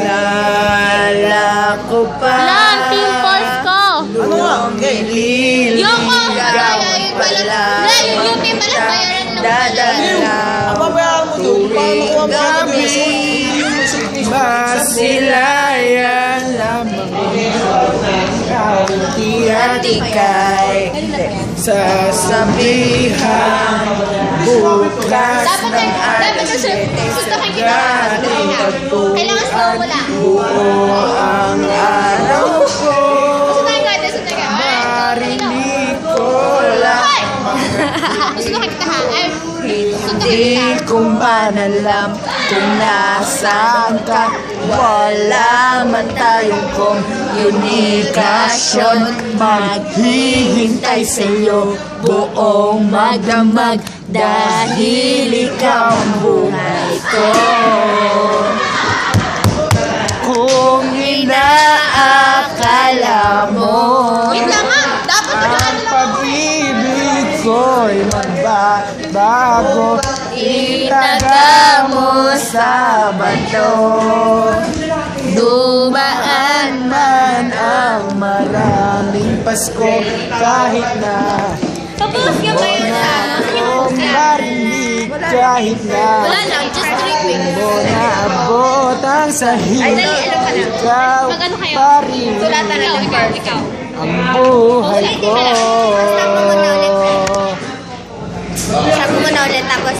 Naalala ko pa. Lang, pimples ko. Ano nga? Okay. Yoko. Yun pala. Yung pimples, bayaran ng Dadala. Ang babayaran mo doon, paano nakuha mo Gabi. Masilayan lamang. Kaunti at ikay. Sasabihan. Bukas ng alas 7. Kailangan slow mo lang. Buo ang araw ko. Marinig ko lang. Gusto ka kita ha? Hindi ko man alam kung nasaan ka. Wala man tayong komunikasyon. Maghihintay sa'yo buong magdamag dahil ikaw ang buhay ko. Kung inaakala mo Wait lang ha. Dapat ang pag-ibig ko'y magbabago, itaga mo sa bato. Dumaan man ang maraming Pasko, kahit na Pabuhos ka ba yun ha? akong marinig, kahit na Wala lang, just tripping. mo naabot ang sahig. Ay, dali, ano ka na? Ikaw Mag-ano kayo? pa rin Sulatan na ng verse. Ikaw. ang buhay ko. Stop mo muna ulit tapos